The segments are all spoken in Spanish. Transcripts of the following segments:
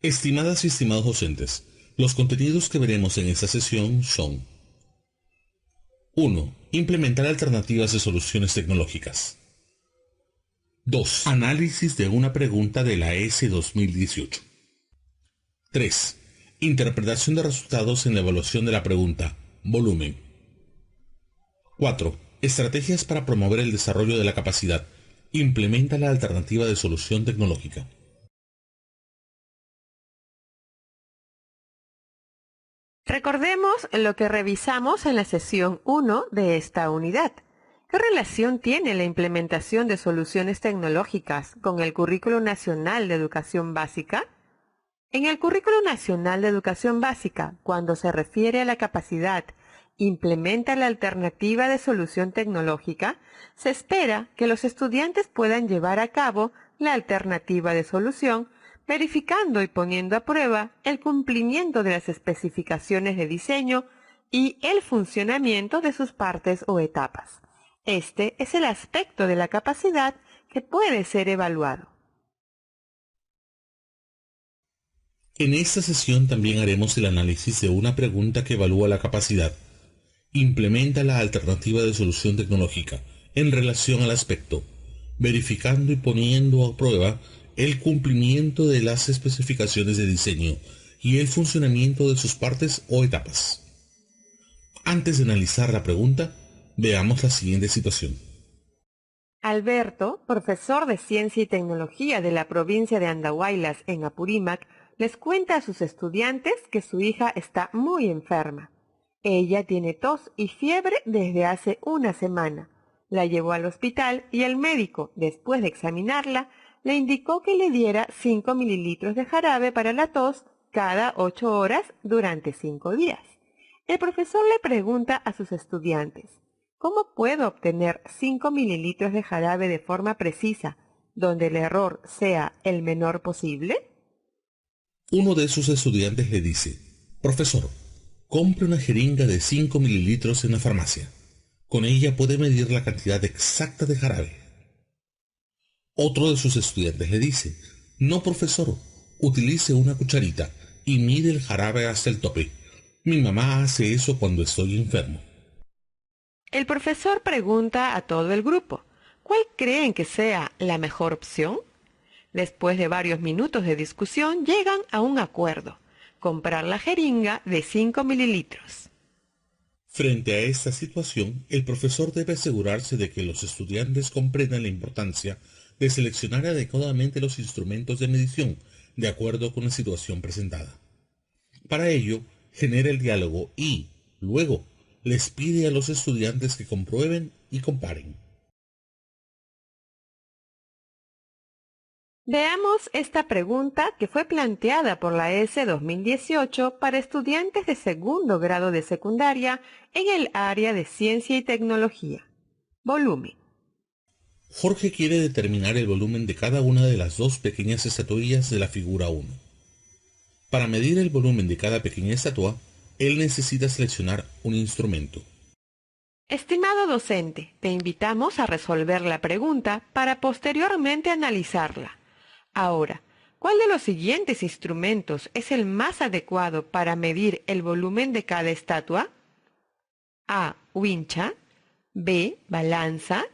Estimadas y estimados docentes, los contenidos que veremos en esta sesión son: 1. Implementar alternativas de soluciones tecnológicas. 2. Análisis de una pregunta de la ES 2018. 3. Interpretación de resultados en la evaluación de la pregunta, volumen. 4. Estrategias para promover el desarrollo de la capacidad. Implementa la alternativa de solución tecnológica. Recordemos lo que revisamos en la sesión 1 de esta unidad. ¿Qué relación tiene la implementación de soluciones tecnológicas con el Currículo Nacional de Educación Básica? En el Currículo Nacional de Educación Básica, cuando se refiere a la capacidad implementa la alternativa de solución tecnológica, se espera que los estudiantes puedan llevar a cabo la alternativa de solución, verificando y poniendo a prueba el cumplimiento de las especificaciones de diseño y el funcionamiento de sus partes o etapas. Este es el aspecto de la capacidad que puede ser evaluado. En esta sesión también haremos el análisis de una pregunta que evalúa la capacidad. Implementa la alternativa de solución tecnológica en relación al aspecto, verificando y poniendo a prueba el cumplimiento de las especificaciones de diseño y el funcionamiento de sus partes o etapas. Antes de analizar la pregunta, veamos la siguiente situación. Alberto, profesor de Ciencia y Tecnología de la provincia de Andahuaylas en Apurímac, les cuenta a sus estudiantes que su hija está muy enferma. Ella tiene tos y fiebre desde hace una semana. La llevó al hospital y el médico, después de examinarla, le indicó que le diera 5 mililitros de jarabe para la tos cada 8 horas durante 5 días. El profesor le pregunta a sus estudiantes: ¿cómo puedo obtener 5 mililitros de jarabe de forma precisa, donde el error sea el menor posible? Uno de sus estudiantes le dice: profesor, compre una jeringa de 5 mililitros en la farmacia. Con ella puede medir la cantidad exacta de jarabe. Otro de sus estudiantes le dice: no, profesor, utilice una cucharita y mide el jarabe hasta el tope. Mi mamá hace eso cuando estoy enfermo. El profesor pregunta a todo el grupo: ¿cuál creen que sea la mejor opción? Después de varios minutos de discusión, llegan a un acuerdo: comprar la jeringa de 5 mililitros. Frente a esta situación, el profesor debe asegurarse de que los estudiantes comprendan la importancia de seleccionar adecuadamente los instrumentos de medición de acuerdo con la situación presentada. Para ello, genera el diálogo y, luego, les pide a los estudiantes que comprueben y comparen. Veamos esta pregunta que fue planteada por la ES 2018 para estudiantes de segundo grado de secundaria en el área de Ciencia y Tecnología. Volumen. Jorge quiere determinar el volumen de cada una de las dos pequeñas estatuillas de la figura 1. Para medir el volumen de cada pequeña estatua, él necesita seleccionar un instrumento. Estimado docente, te invitamos a resolver la pregunta para posteriormente analizarla. Ahora, ¿cuál de los siguientes instrumentos es el más adecuado para medir el volumen de cada estatua? A. Wincha. B. Balanza.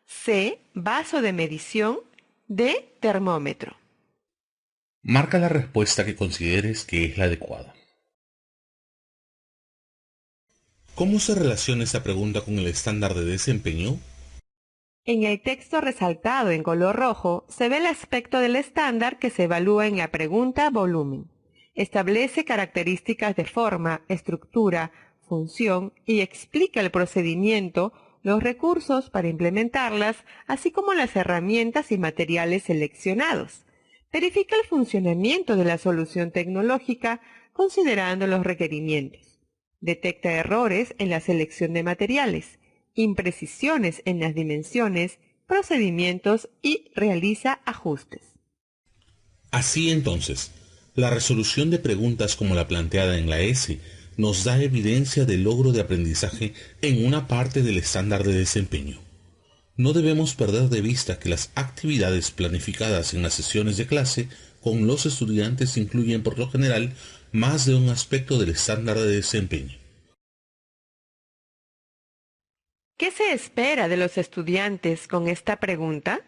C. Vaso de medición. D. Termómetro. Marca la respuesta que consideres que es la adecuada. ¿Cómo se relaciona esta pregunta con el estándar de desempeño? En el texto resaltado en color rojo se ve el aspecto del estándar que se evalúa en la pregunta volumen. Establece características de forma, estructura, función y explica el procedimiento, los recursos para implementarlas, así como las herramientas y materiales seleccionados. Verifica el funcionamiento de la solución tecnológica considerando los requerimientos. Detecta errores en la selección de materiales, imprecisiones en las dimensiones, procedimientos y realiza ajustes. Así entonces, la resolución de preguntas como la planteada en la S nos da evidencia del logro de aprendizaje en una parte del estándar de desempeño. No debemos perder de vista que las actividades planificadas en las sesiones de clase con los estudiantes incluyen por lo general más de un aspecto del estándar de desempeño. ¿Qué se espera de los estudiantes con esta pregunta?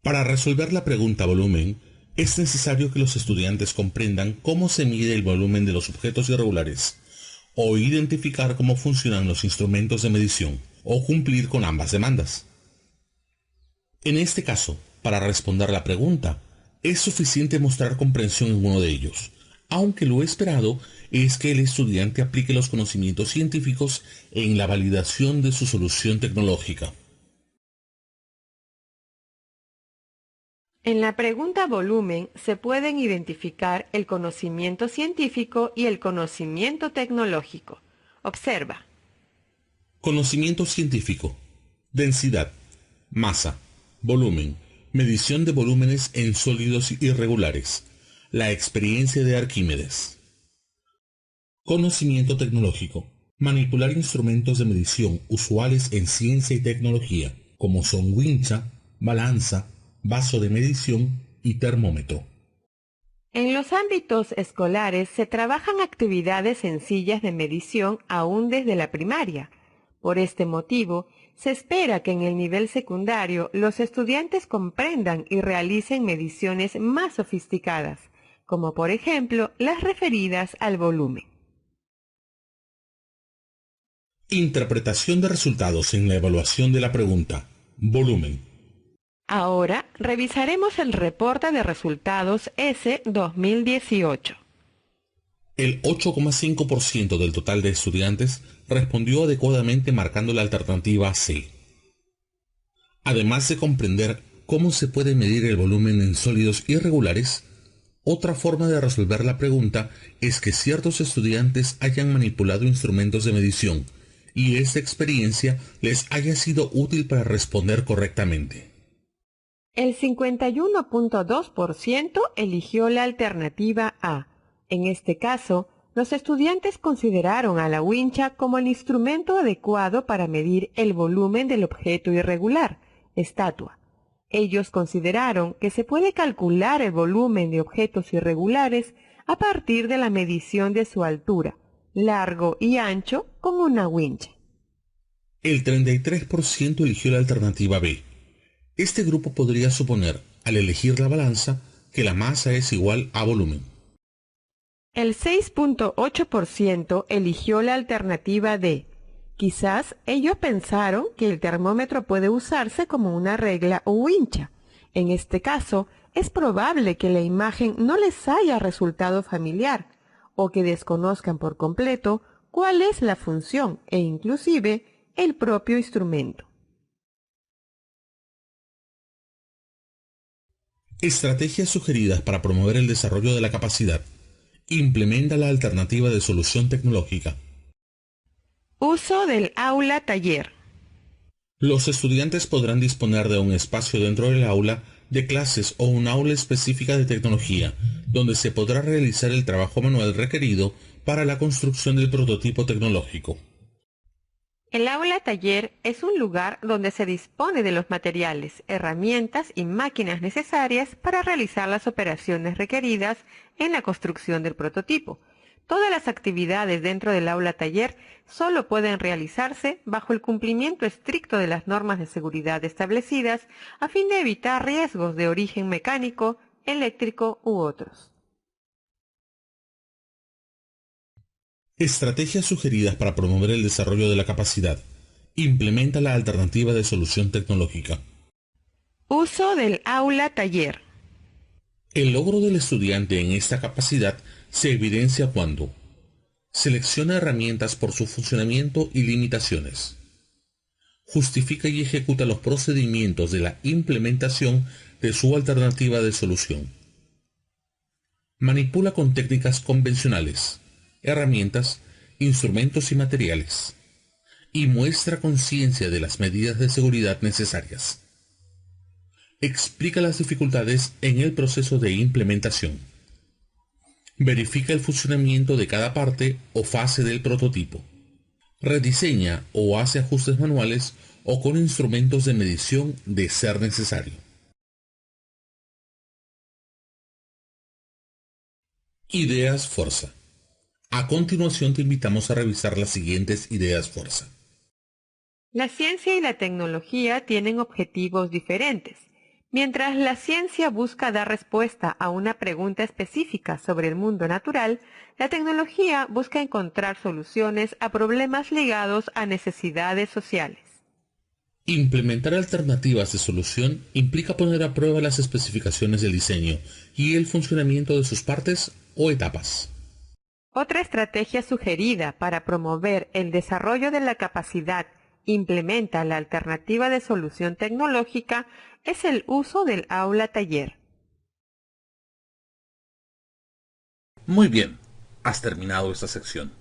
Para resolver la pregunta volumen, es necesario que los estudiantes comprendan cómo se mide el volumen de los objetos irregulares, o identificar cómo funcionan los instrumentos de medición, o cumplir con ambas demandas. En este caso, para responder la pregunta, es suficiente mostrar comprensión en uno de ellos, aunque lo esperado es que el estudiante aplique los conocimientos científicos en la validación de su solución tecnológica. En la pregunta volumen se pueden identificar el conocimiento científico y el conocimiento tecnológico. Observa. Conocimiento científico: densidad, masa, volumen, medición de volúmenes en sólidos irregulares, la experiencia de Arquímedes. Conocimiento tecnológico: manipular instrumentos de medición usuales en ciencia y tecnología, como son wincha, balanza, vaso de medición y termómetro. En los ámbitos escolares se trabajan actividades sencillas de medición aún desde la primaria. Por este motivo, se espera que en el nivel secundario los estudiantes comprendan y realicen mediciones más sofisticadas, como por ejemplo las referidas al volumen. Interpretación de resultados en la evaluación de la pregunta volumen. Ahora revisaremos el reporte de resultados S 2018. El 8,5% del total de estudiantes respondió adecuadamente marcando la alternativa C. Además de comprender cómo se puede medir el volumen en sólidos irregulares, otra forma de resolver la pregunta es que ciertos estudiantes hayan manipulado instrumentos de medición y esta experiencia les haya sido útil para responder correctamente. El 51.2% eligió la alternativa A. En este caso, los estudiantes consideraron a la wincha como el instrumento adecuado para medir el volumen del objeto irregular, estatua. Ellos consideraron que se puede calcular el volumen de objetos irregulares a partir de la medición de su altura, largo y ancho con una wincha. El 33% eligió la alternativa B. Este grupo podría suponer, al elegir la balanza, que la masa es igual a volumen. El 6.8% eligió la alternativa D. Quizás ellos pensaron que el termómetro puede usarse como una regla o wincha. En este caso, es probable que la imagen no les haya resultado familiar o que desconozcan por completo cuál es la función e inclusive el propio instrumento. Estrategias sugeridas para promover el desarrollo de la capacidad. Implementa la alternativa de solución tecnológica. Uso del aula taller. Los estudiantes podrán disponer de un espacio dentro del aula de clases o un aula específica de tecnología, donde se podrá realizar el trabajo manual requerido para la construcción del prototipo tecnológico. El aula taller es un lugar donde se dispone de los materiales, herramientas y máquinas necesarias para realizar las operaciones requeridas en la construcción del prototipo. Todas las actividades dentro del aula taller solo pueden realizarse bajo el cumplimiento estricto de las normas de seguridad establecidas a fin de evitar riesgos de origen mecánico, eléctrico u otros. Estrategias sugeridas para promover el desarrollo de la capacidad. Implementa la alternativa de solución tecnológica. Uso del aula taller. El logro del estudiante en esta capacidad se evidencia cuando selecciona herramientas por su funcionamiento y limitaciones, justifica y ejecuta los procedimientos de la implementación de su alternativa de solución, manipula con técnicas convencionales, herramientas, instrumentos y materiales, y muestra conciencia de las medidas de seguridad necesarias. Explica las dificultades en el proceso de implementación. Verifica el funcionamiento de cada parte o fase del prototipo. Rediseña o hace ajustes manuales o con instrumentos de medición de ser necesario. Ideas Forza. A continuación te invitamos a revisar las siguientes ideas Forza. La ciencia y la tecnología tienen objetivos diferentes. Mientras la ciencia busca dar respuesta a una pregunta específica sobre el mundo natural, la tecnología busca encontrar soluciones a problemas ligados a necesidades sociales. Implementar alternativas de solución implica poner a prueba las especificaciones del diseño y el funcionamiento de sus partes o etapas. Otra estrategia sugerida para promover el desarrollo de la capacidad implementa la alternativa de solución tecnológica es el uso del aula taller. Muy bien, has terminado esta sección.